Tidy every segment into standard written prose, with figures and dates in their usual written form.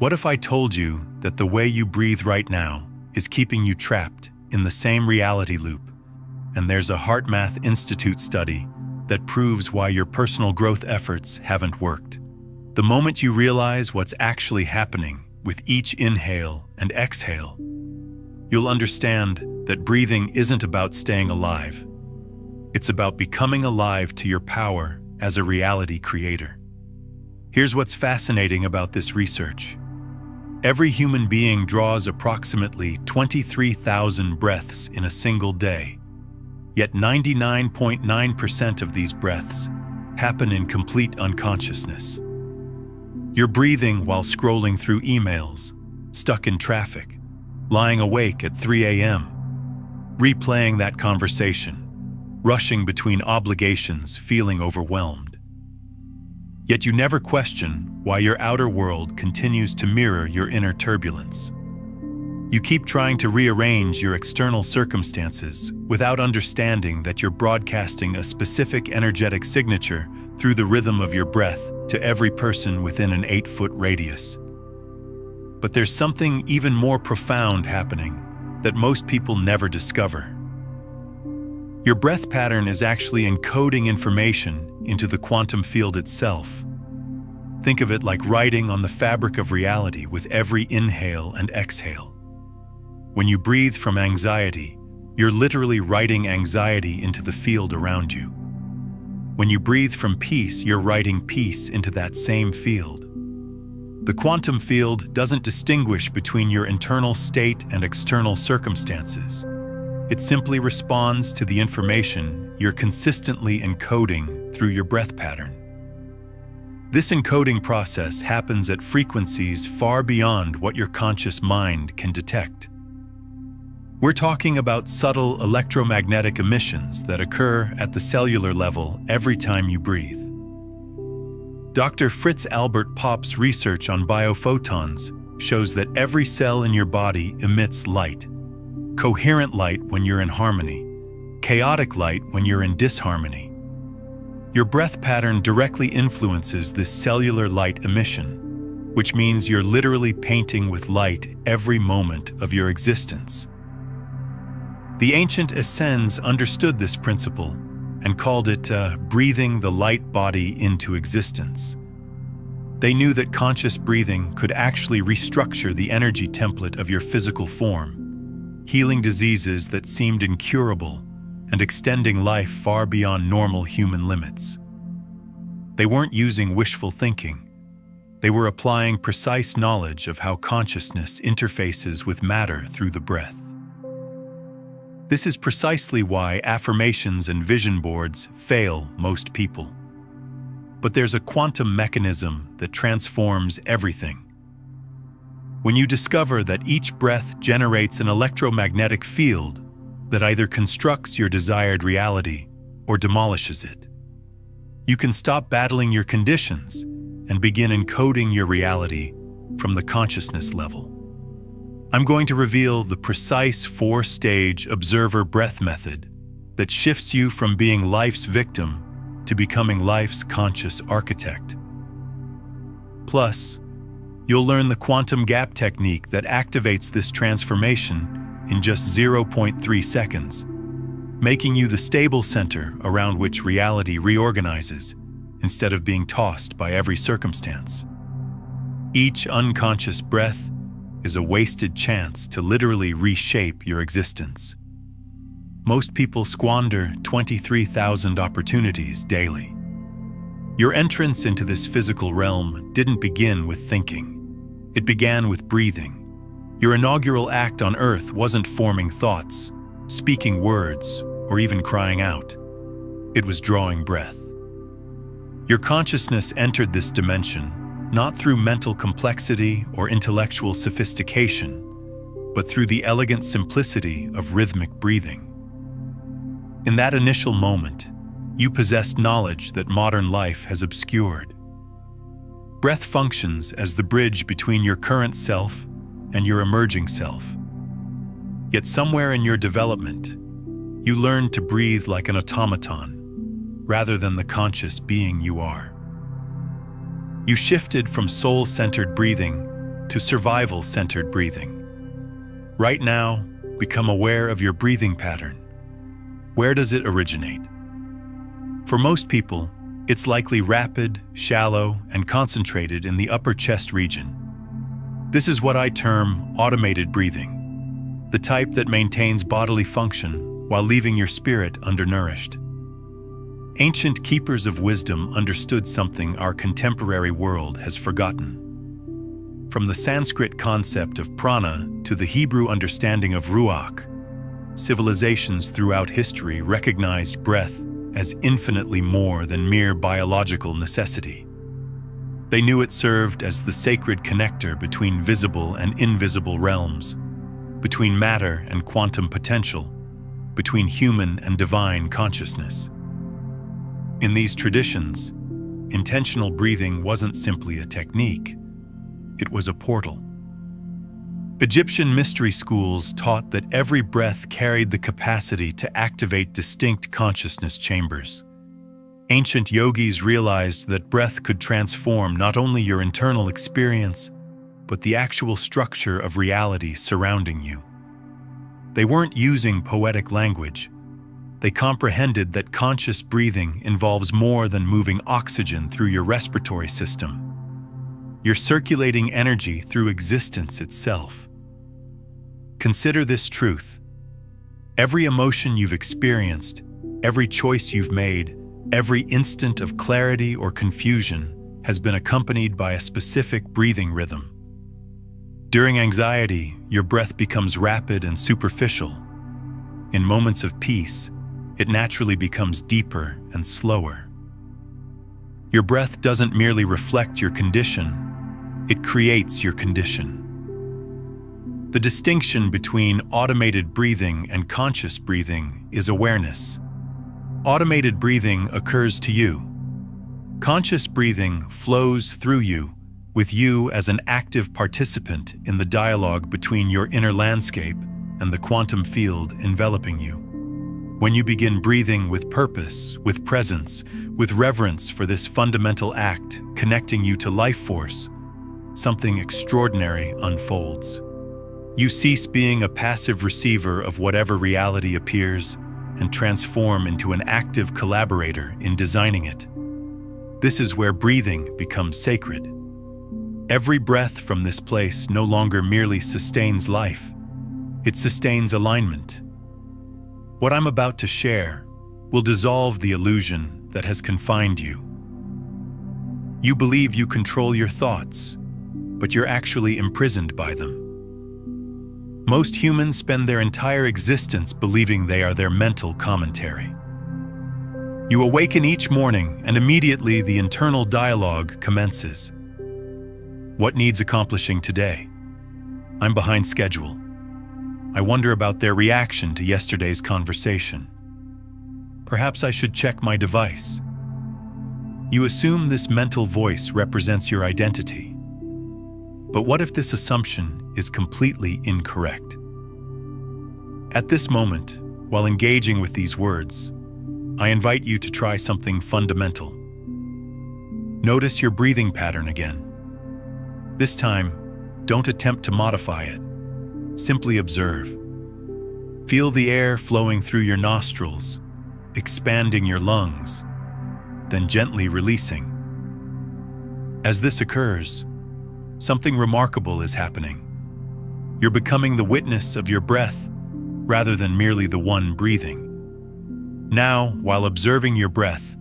What if I told you that the way you breathe right now is keeping you trapped in the same reality loop, and there's a HeartMath Institute study that proves why your personal growth efforts haven't worked? The moment you realize what's actually happening with each inhale and exhale, you'll understand that breathing isn't about staying alive. It's about becoming alive to your power as a reality creator. Here's what's fascinating about this research. Every human being draws approximately 23,000 breaths in a single day, yet 99.9% of these breaths happen in complete unconsciousness. You're breathing while scrolling through emails, stuck in traffic, lying awake at 3 a.m., replaying that conversation, rushing between obligations, feeling overwhelmed. Yet you never question why your outer world continues to mirror your inner turbulence. You keep trying to rearrange your external circumstances without understanding that you're broadcasting a specific energetic signature through the rhythm of your breath to every person within an 8-foot radius. But there's something even more profound happening that most people never discover. Your breath pattern is actually encoding information into the quantum field itself. Think of it like writing on the fabric of reality with every inhale and exhale. When you breathe from anxiety, you're literally writing anxiety into the field around you. When you breathe from peace, you're writing peace into that same field. The quantum field doesn't distinguish between your internal state and external circumstances. It simply responds to the information you're consistently encoding through your breath pattern. This encoding process happens at frequencies far beyond what your conscious mind can detect. We're talking about subtle electromagnetic emissions that occur at the cellular level every time you breathe. Dr. Fritz Albert Popp's research on biophotons shows that every cell in your body emits light. Coherent light when you're in harmony, chaotic light when you're in disharmony. Your breath pattern directly influences this cellular light emission, which means you're literally painting with light every moment of your existence. The ancient Essenes understood this principle and called it breathing the light body into existence. They knew that conscious breathing could actually restructure the energy template of your physical form, healing diseases that seemed incurable and extending life far beyond normal human limits. They weren't using wishful thinking. They were applying precise knowledge of how consciousness interfaces with matter through the breath. This is precisely why affirmations and vision boards fail most people. But there's a quantum mechanism that transforms everything. When you discover that each breath generates an electromagnetic field that either constructs your desired reality or demolishes it, you can stop battling your conditions and begin encoding your reality from the consciousness level. I'm going to reveal the precise 4-stage observer breath method that shifts you from being life's victim to becoming life's conscious architect. Plus, you'll learn the quantum gap technique that activates this transformation in just 0.3 seconds, making you the stable center around which reality reorganizes instead of being tossed by every circumstance. Each unconscious breath is a wasted chance to literally reshape your existence. Most people squander 23,000 opportunities daily. Your entrance into this physical realm didn't begin with thinking. It began with breathing. Your inaugural act on Earth wasn't forming thoughts, speaking words, or even crying out. It was drawing breath. Your consciousness entered this dimension not through mental complexity or intellectual sophistication, but through the elegant simplicity of rhythmic breathing. In that initial moment, you possessed knowledge that modern life has obscured. Breath functions as the bridge between your current self and your emerging self. Yet somewhere in your development, you learned to breathe like an automaton, rather than the conscious being you are. You shifted from soul-centered breathing to survival-centered breathing. Right now, become aware of your breathing pattern. Where does it originate? For most people, it's likely rapid, shallow, and concentrated in the upper chest region. This is what I term automated breathing, the type that maintains bodily function while leaving your spirit undernourished. Ancient keepers of wisdom understood something our contemporary world has forgotten. From the Sanskrit concept of prana to the Hebrew understanding of ruach, civilizations throughout history recognized breath as infinitely more than mere biological necessity. They knew it served as the sacred connector between visible and invisible realms, between matter and quantum potential, between human and divine consciousness. In these traditions, intentional breathing wasn't simply a technique, it was a portal. Egyptian mystery schools taught that every breath carried the capacity to activate distinct consciousness chambers. Ancient yogis realized that breath could transform not only your internal experience, but the actual structure of reality surrounding you. They weren't using poetic language. They comprehended that conscious breathing involves more than moving oxygen through your respiratory system. You're circulating energy through existence itself. Consider this truth. Every emotion you've experienced, every choice you've made, every instant of clarity or confusion has been accompanied by a specific breathing rhythm. During anxiety, your breath becomes rapid and superficial. In moments of peace, it naturally becomes deeper and slower. Your breath doesn't merely reflect your condition, it creates your condition. The distinction between automated breathing and conscious breathing is awareness. Automated breathing occurs to you. Conscious breathing flows through you, with you as an active participant in the dialogue between your inner landscape and the quantum field enveloping you. When you begin breathing with purpose, with presence, with reverence for this fundamental act connecting you to life force, something extraordinary unfolds. You cease being a passive receiver of whatever reality appears and transform into an active collaborator in designing it. This is where breathing becomes sacred. Every breath from this place no longer merely sustains life, it sustains alignment. What I'm about to share will dissolve the illusion that has confined you. You believe you control your thoughts, but you're actually imprisoned by them. Most humans spend their entire existence believing they are their mental commentary. You awaken each morning and immediately the internal dialogue commences. What needs accomplishing today? I'm behind schedule. I wonder about their reaction to yesterday's conversation. Perhaps I should check my device. You assume this mental voice represents your identity. But what if this assumption is completely incorrect? At this moment, while engaging with these words, I invite you to try something fundamental. Notice your breathing pattern again. This time, don't attempt to modify it. Simply observe. Feel the air flowing through your nostrils, expanding your lungs, then gently releasing. As this occurs, something remarkable is happening. You're becoming the witness of your breath rather than merely the one breathing. Now, while observing your breath,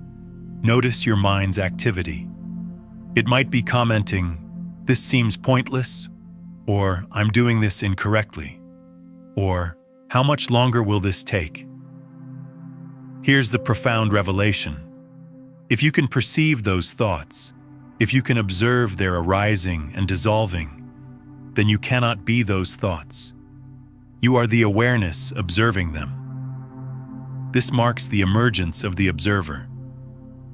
notice your mind's activity. It might be commenting, "This seems pointless," or "I'm doing this incorrectly," or "How much longer will this take?" Here's the profound revelation. If you can perceive those thoughts, if you can observe their arising and dissolving, then you cannot be those thoughts. You are the awareness observing them. This marks the emergence of the observer,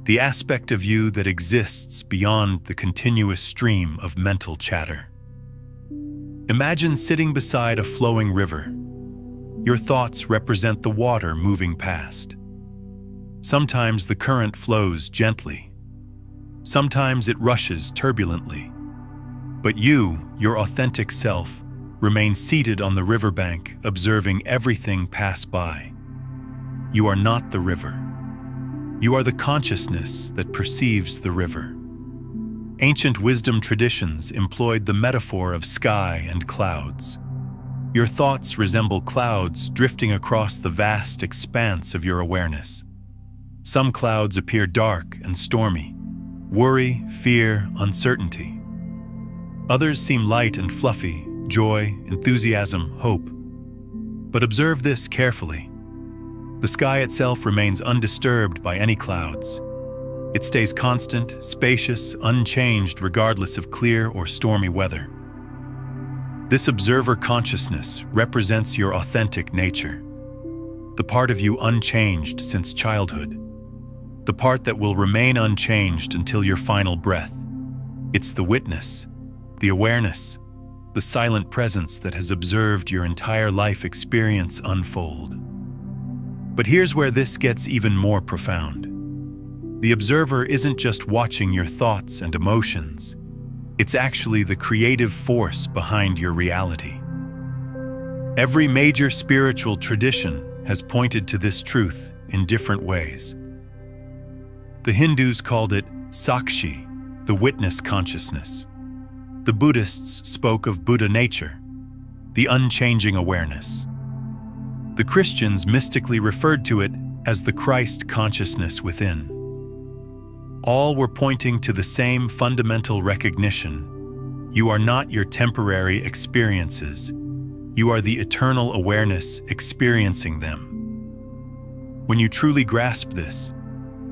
the aspect of you that exists beyond the continuous stream of mental chatter. Imagine sitting beside a flowing river. Your thoughts represent the water moving past. Sometimes the current flows gently. Sometimes it rushes turbulently. But you, your authentic self, remain seated on the riverbank, observing everything pass by. You are not the river. You are the consciousness that perceives the river. Ancient wisdom traditions employed the metaphor of sky and clouds. Your thoughts resemble clouds drifting across the vast expanse of your awareness. Some clouds appear dark and stormy, worry, fear, uncertainty. Others seem light and fluffy, joy, enthusiasm, hope. But observe this carefully. The sky itself remains undisturbed by any clouds. It stays constant, spacious, unchanged regardless of clear or stormy weather. This observer consciousness represents your authentic nature, the part of you unchanged since childhood, the part that will remain unchanged until your final breath. It's the witness, the awareness, the silent presence that has observed your entire life experience unfold. But here's where this gets even more profound. The observer isn't just watching your thoughts and emotions. It's actually the creative force behind your reality. Every major spiritual tradition has pointed to this truth in different ways. The Hindus called it Sakshi, the witness consciousness. The Buddhists spoke of Buddha nature, the unchanging awareness. The Christians mystically referred to it as the Christ consciousness within. All were pointing to the same fundamental recognition. You are not your temporary experiences. You are the eternal awareness experiencing them. When you truly grasp this,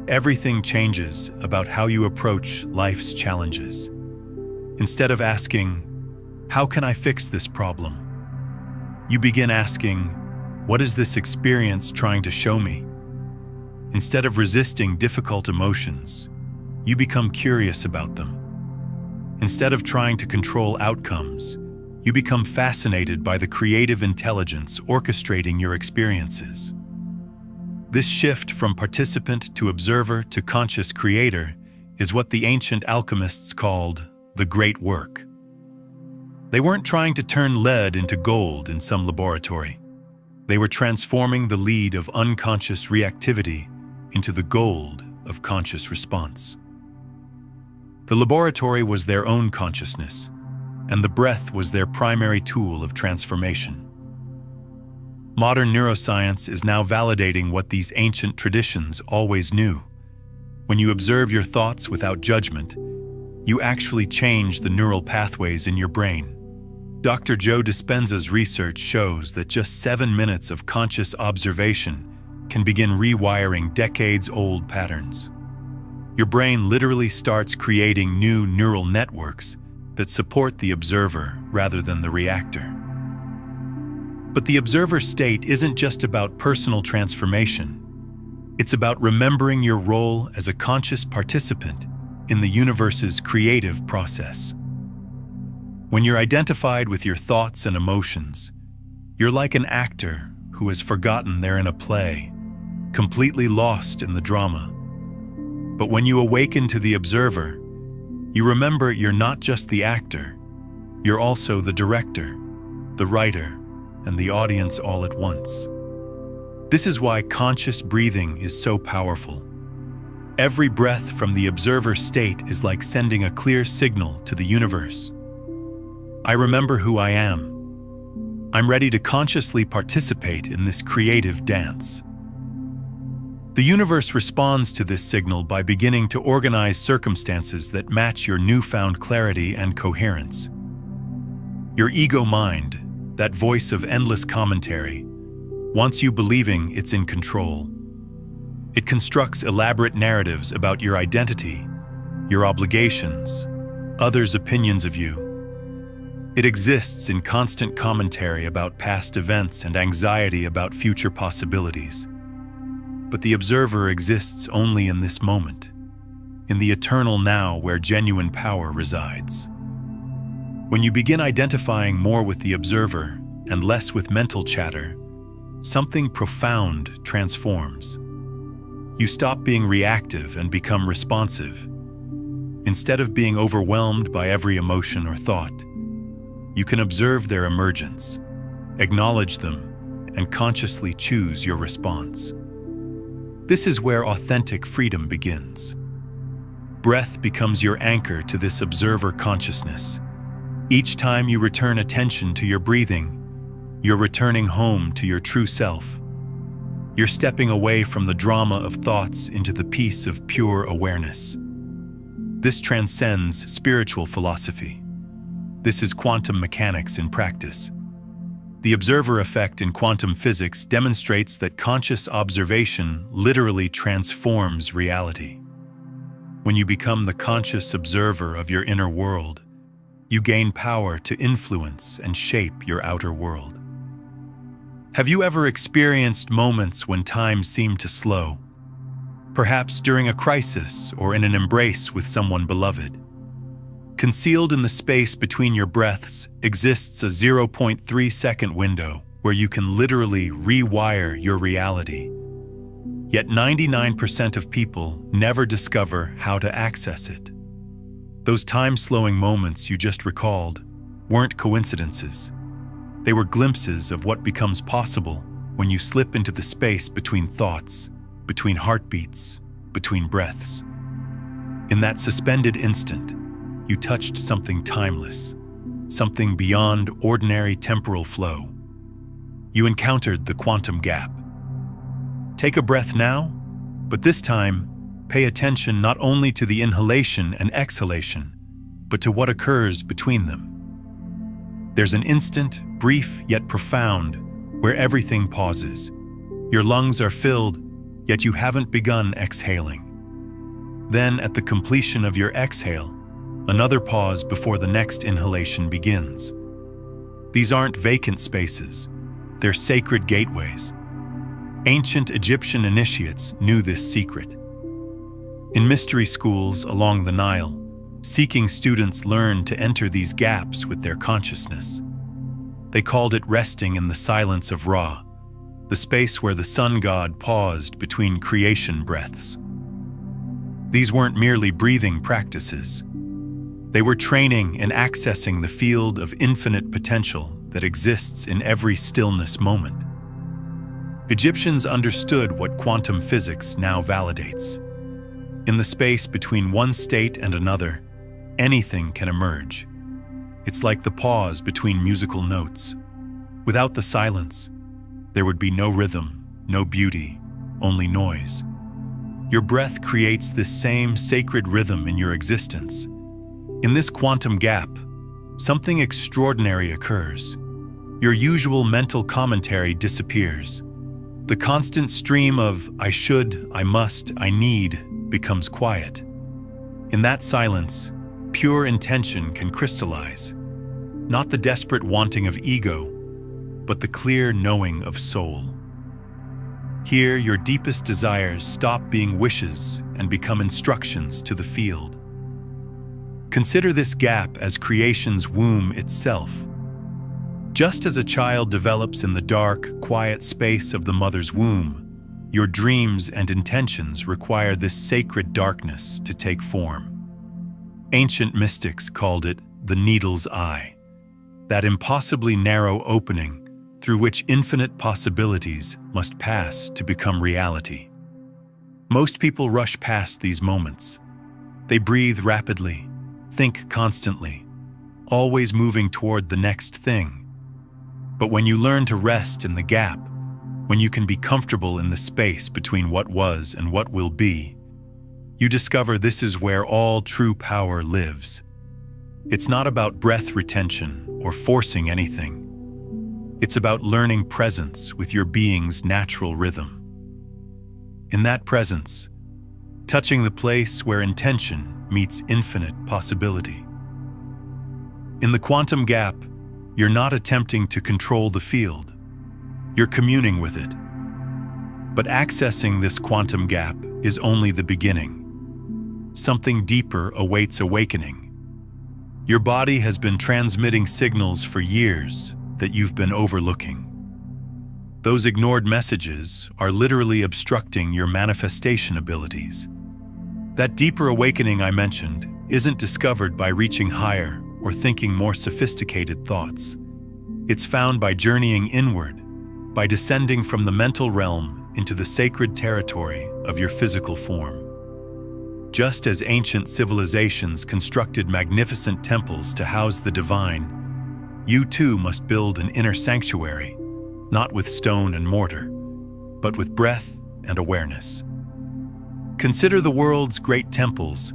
everything changes about how you approach life's challenges. Instead of asking, "How can I fix this problem?" you begin asking, "What is this experience trying to show me?" Instead of resisting difficult emotions, you become curious about them. Instead of trying to control outcomes, you become fascinated by the creative intelligence orchestrating your experiences. This shift from participant to observer to conscious creator is what the ancient alchemists called the great work. They weren't trying to turn lead into gold in some laboratory. They were transforming the lead of unconscious reactivity into the gold of conscious response. The laboratory was their own consciousness, and the breath was their primary tool of transformation. Modern neuroscience is now validating what these ancient traditions always knew. When you observe your thoughts without judgment, you actually change the neural pathways in your brain. Dr. Joe Dispenza's research shows that just 7 minutes of conscious observation can begin rewiring decades-old patterns. Your brain literally starts creating new neural networks that support the observer rather than the reactor. But the observer state isn't just about personal transformation. It's about remembering your role as a conscious participant in the universe's creative process. When you're identified with your thoughts and emotions, you're like an actor who has forgotten they're in a play, completely lost in the drama. But when you awaken to the observer, you remember you're not just the actor, you're also the director, the writer, and the audience all at once. This is why conscious breathing is so powerful. Every breath from the observer state is like sending a clear signal to the universe. I remember who I am. I'm ready to consciously participate in this creative dance. The universe responds to this signal by beginning to organize circumstances that match your newfound clarity and coherence. Your ego mind, that voice of endless commentary, wants you believing it's in control. It constructs elaborate narratives about your identity, your obligations, others' opinions of you. It exists in constant commentary about past events and anxiety about future possibilities. But the observer exists only in this moment, in the eternal now where genuine power resides. When you begin identifying more with the observer and less with mental chatter, something profound transforms. You stop being reactive and become responsive. Instead of being overwhelmed by every emotion or thought, you can observe their emergence, acknowledge them, and consciously choose your response. This is where authentic freedom begins. Breath becomes your anchor to this observer consciousness. Each time you return attention to your breathing, you're returning home to your true self. You're stepping away from the drama of thoughts into the peace of pure awareness. This transcends spiritual philosophy. This is quantum mechanics in practice. The observer effect in quantum physics demonstrates that conscious observation literally transforms reality. When you become the conscious observer of your inner world, you gain power to influence and shape your outer world. Have you ever experienced moments when time seemed to slow? Perhaps during a crisis or in an embrace with someone beloved. Concealed in the space between your breaths exists a 0.3-second window where you can literally rewire your reality. Yet 99% of people never discover how to access it. Those time-slowing moments you just recalled weren't coincidences. They were glimpses of what becomes possible when you slip into the space between thoughts, between heartbeats, between breaths. In that suspended instant, you touched something timeless, something beyond ordinary temporal flow. You encountered the quantum gap. Take a breath now, but this time, pay attention not only to the inhalation and exhalation, but to what occurs between them. There's an instant, brief yet profound, where everything pauses. Your lungs are filled, yet you haven't begun exhaling. Then, at the completion of your exhale, another pause before the next inhalation begins. These aren't vacant spaces, they're sacred gateways. Ancient Egyptian initiates knew this secret. In mystery schools along the Nile, seeking students learned to enter these gaps with their consciousness. They called it resting in the silence of Ra, the space where the sun god paused between creation breaths. These weren't merely breathing practices. They were training in accessing the field of infinite potential that exists in every stillness moment. Egyptians understood what quantum physics now validates. In the space between one state and another, anything can emerge. It's like the pause between musical notes. Without the silence, there would be no rhythm, no beauty, only noise. Your breath creates this same sacred rhythm in your existence. In this quantum gap, something extraordinary occurs. Your usual mental commentary disappears. The constant stream of I should, I must, I need becomes quiet. In that silence, pure intention can crystallize. Not the desperate wanting of ego, but the clear knowing of soul. Here, your deepest desires stop being wishes and become instructions to the field. Consider this gap as creation's womb itself. Just as a child develops in the dark, quiet space of the mother's womb, your dreams and intentions require this sacred darkness to take form. Ancient mystics called it the needle's eye, that impossibly narrow opening through which infinite possibilities must pass to become reality. Most people rush past these moments. They breathe rapidly, think constantly, always moving toward the next thing. But when you learn to rest in the gap, when you can be comfortable in the space between what was and what will be, you discover this is where all true power lives. It's not about breath retention or forcing anything. It's about learning presence with your being's natural rhythm. In that presence, touching the place where intention meets infinite possibility. In the quantum gap, you're not attempting to control the field. You're communing with it. But accessing this quantum gap is only the beginning. Something deeper awaits awakening. Your body has been transmitting signals for years that you've been overlooking. Those ignored messages are literally obstructing your manifestation abilities. That deeper awakening I mentioned isn't discovered by reaching higher or thinking more sophisticated thoughts. It's found by journeying inward, by descending from the mental realm into the sacred territory of your physical form. Just as ancient civilizations constructed magnificent temples to house the divine, you too must build an inner sanctuary, not with stone and mortar, but with breath and awareness. Consider the world's great temples,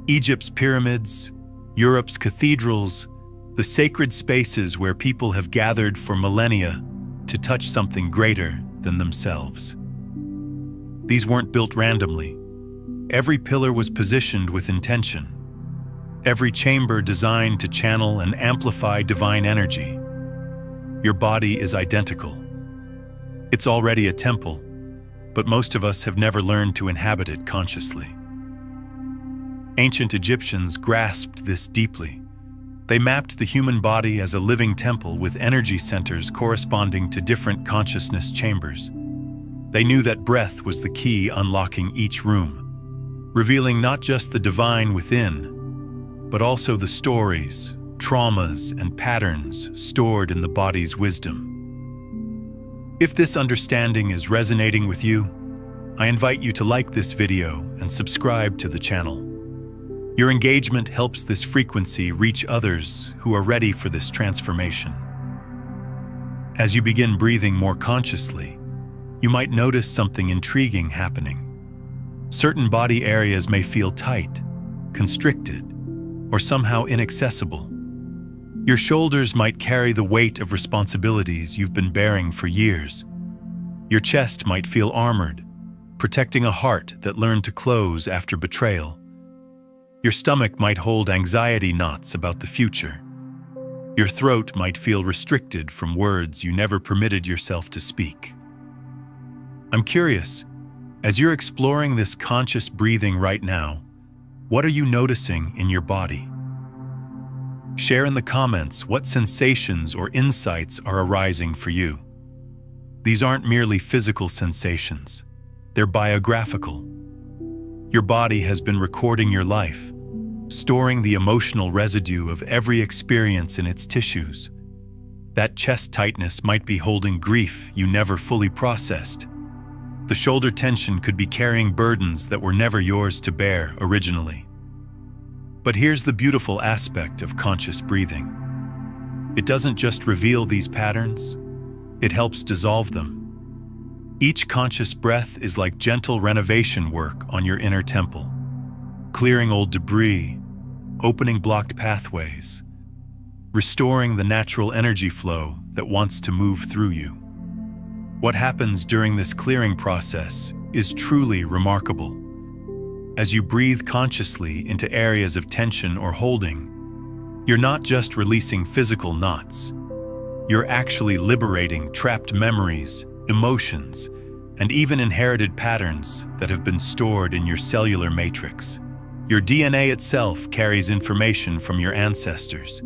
Egypt's pyramids, Europe's cathedrals, the sacred spaces where people have gathered for millennia to touch something greater than themselves. These weren't built randomly. Every pillar was positioned with intention. Every chamber designed to channel and amplify divine energy. Your body is identical. It's already a temple, but most of us have never learned to inhabit it consciously. Ancient Egyptians grasped this deeply. They mapped the human body as a living temple with energy centers corresponding to different consciousness chambers. They knew that breath was the key unlocking each room, revealing not just the divine within, but also the stories, traumas, and patterns stored in the body's wisdom. If this understanding is resonating with you, I invite you to like this video and subscribe to the channel. Your engagement helps this frequency reach others who are ready for this transformation. As you begin breathing more consciously, you might notice something intriguing happening. Certain body areas may feel tight, constricted, or somehow inaccessible. Your shoulders might carry the weight of responsibilities you've been bearing for years. Your chest might feel armored, protecting a heart that learned to close after betrayal. Your stomach might hold anxiety knots about the future. Your throat might feel restricted from words you never permitted yourself to speak. I'm curious, as you're exploring this conscious breathing right now, what are you noticing in your body? Share in the comments what sensations or insights are arising for you. These aren't merely physical sensations, they're biographical. Your body has been recording your life, storing the emotional residue of every experience in its tissues. That chest tightness might be holding grief you never fully processed. The shoulder tension could be carrying burdens that were never yours to bear originally. But here's the beautiful aspect of conscious breathing. It doesn't just reveal these patterns, it helps dissolve them. Each conscious breath is like gentle renovation work on your inner temple, clearing old debris, opening blocked pathways, restoring the natural energy flow that wants to move through you. What happens during this clearing process is truly remarkable. As you breathe consciously into areas of tension or holding, you're not just releasing physical knots. You're actually liberating trapped memories, emotions, and even inherited patterns that have been stored in your cellular matrix. Your DNA itself carries information from your ancestors,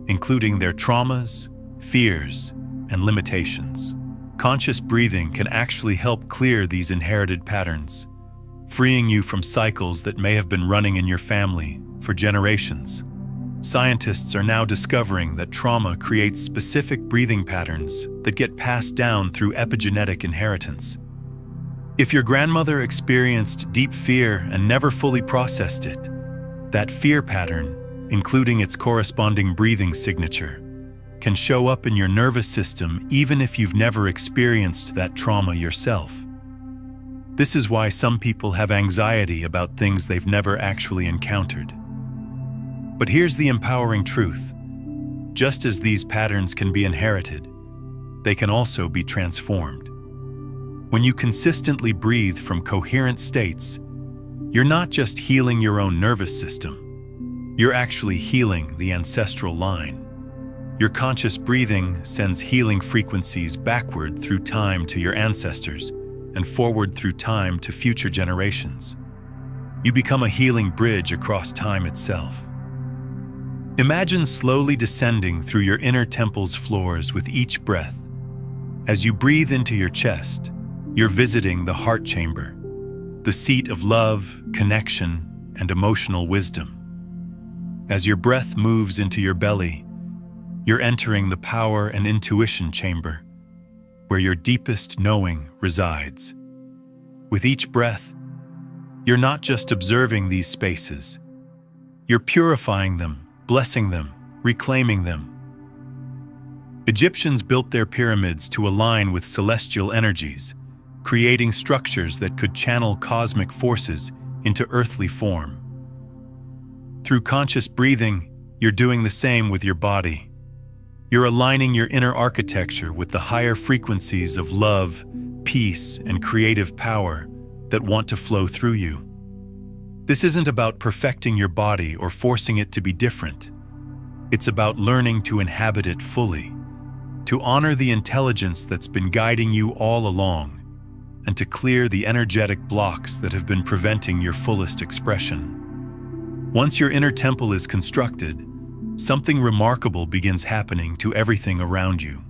including their traumas, fears, and limitations. Conscious breathing can actually help clear these inherited patterns, freeing you from cycles that may have been running in your family for generations. Scientists are now discovering that trauma creates specific breathing patterns that get passed down through epigenetic inheritance. If your grandmother experienced deep fear and never fully processed it, that fear pattern, including its corresponding breathing signature, can show up in your nervous system even if you've never experienced that trauma yourself. This is why some people have anxiety about things they've never actually encountered. But here's the empowering truth. Just as these patterns can be inherited, they can also be transformed. When you consistently breathe from coherent states, you're not just healing your own nervous system, you're actually healing the ancestral line. Your conscious breathing sends healing frequencies backward through time to your ancestors and forward through time to future generations. You become a healing bridge across time itself. Imagine slowly descending through your inner temple's floors with each breath. As you breathe into your chest, you're visiting the heart chamber, the seat of love, connection, and emotional wisdom. As your breath moves into your belly, you're entering the power and intuition chamber, where your deepest knowing resides. With each breath, you're not just observing these spaces. You're purifying them, blessing them, reclaiming them. Egyptians built their pyramids to align with celestial energies, creating structures that could channel cosmic forces into earthly form. Through conscious breathing, you're doing the same with your body. You're aligning your inner architecture with the higher frequencies of love, peace, and creative power that want to flow through you. This isn't about perfecting your body or forcing it to be different. It's about learning to inhabit it fully, to honor the intelligence that's been guiding you all along, and to clear the energetic blocks that have been preventing your fullest expression. Once your inner temple is constructed, something remarkable begins happening to everything around you.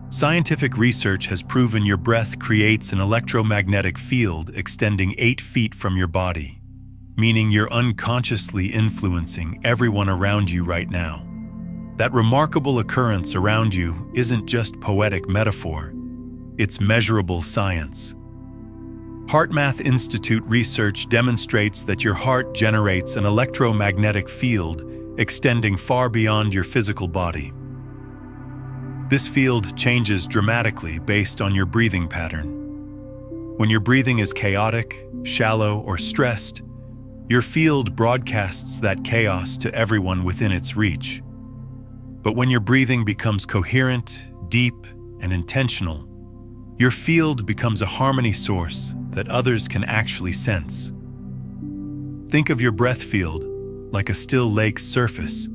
Scientific research has proven your breath creates an electromagnetic field extending 8 feet from your body, meaning you're unconsciously influencing everyone around you right now. That remarkable occurrence around you isn't just poetic metaphor, it's measurable science. HeartMath Institute research demonstrates that your heart generates an electromagnetic field extending far beyond your physical body. This field changes dramatically based on your breathing pattern. When your breathing is chaotic, shallow, or stressed, your field broadcasts that chaos to everyone within its reach. But when your breathing becomes coherent, deep, and intentional, your field becomes a harmony source that others can actually sense. Think of your breath field like a still lake's surface.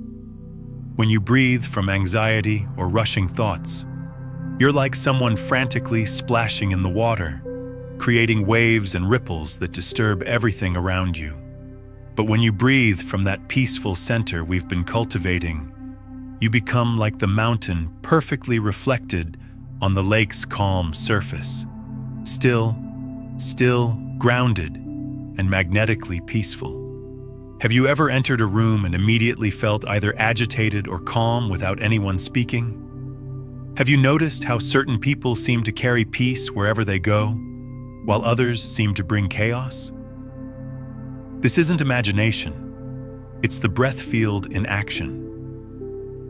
When you breathe from anxiety or rushing thoughts, you're like someone frantically splashing in the water, creating waves and ripples that disturb everything around you. But when you breathe from that peaceful center we've been cultivating, you become like the mountain perfectly reflected on the lake's calm surface. Still, grounded, and magnetically peaceful. Have you ever entered a room and immediately felt either agitated or calm without anyone speaking? Have you noticed how certain people seem to carry peace wherever they go, while others seem to bring chaos? This isn't imagination. It's the breath field in action.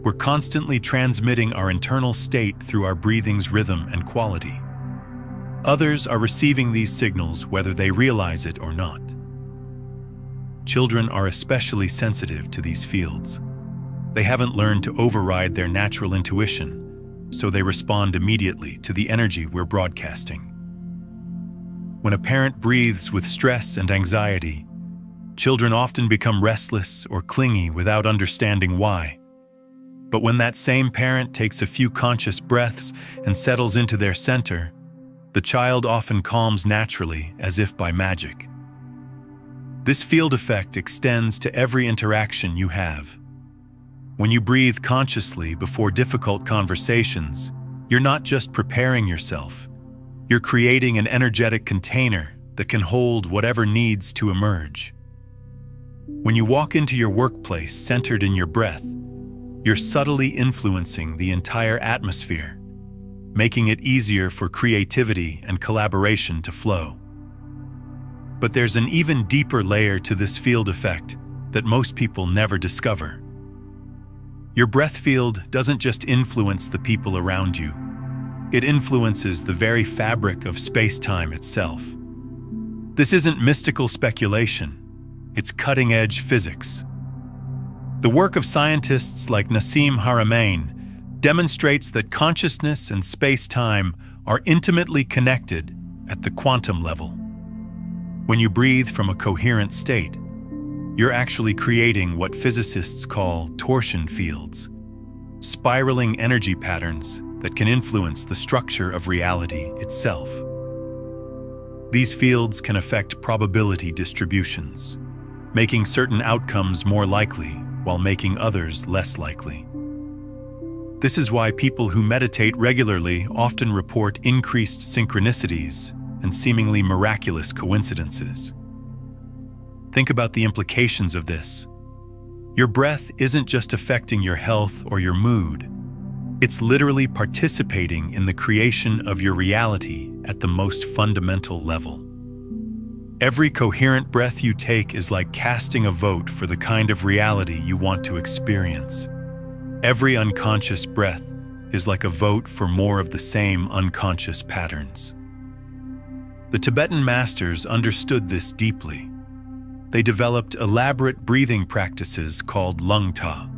We're constantly transmitting our internal state through our breathing's rhythm and quality. Others are receiving these signals whether they realize it or not. Children are especially sensitive to these fields. They haven't learned to override their natural intuition, so they respond immediately to the energy we're broadcasting. When a parent breathes with stress and anxiety, children often become restless or clingy without understanding why. But when that same parent takes a few conscious breaths and settles into their center, the child often calms naturally as if by magic. This field effect extends to every interaction you have. When you breathe consciously before difficult conversations, you're not just preparing yourself, you're creating an energetic container that can hold whatever needs to emerge. When you walk into your workplace centered in your breath, you're subtly influencing the entire atmosphere, making it easier for creativity and collaboration to flow. But there's an even deeper layer to this field effect that most people never discover. Your breath field doesn't just influence the people around you. It influences the very fabric of space-time itself. This isn't mystical speculation. It's cutting-edge physics. The work of scientists like Nassim Haramein demonstrates that consciousness and space-time are intimately connected at the quantum level. When you breathe from a coherent state, you're actually creating what physicists call torsion fields, spiraling energy patterns that can influence the structure of reality itself. These fields can affect probability distributions, making certain outcomes more likely while making others less likely. This is why people who meditate regularly often report increased synchronicities and seemingly miraculous coincidences. Think about the implications of this. Your breath isn't just affecting your health or your mood. It's literally participating in the creation of your reality at the most fundamental level. Every coherent breath you take is like casting a vote for the kind of reality you want to experience. Every unconscious breath is like a vote for more of the same unconscious patterns. The Tibetan masters understood this deeply. They developed elaborate breathing practices called lung ta,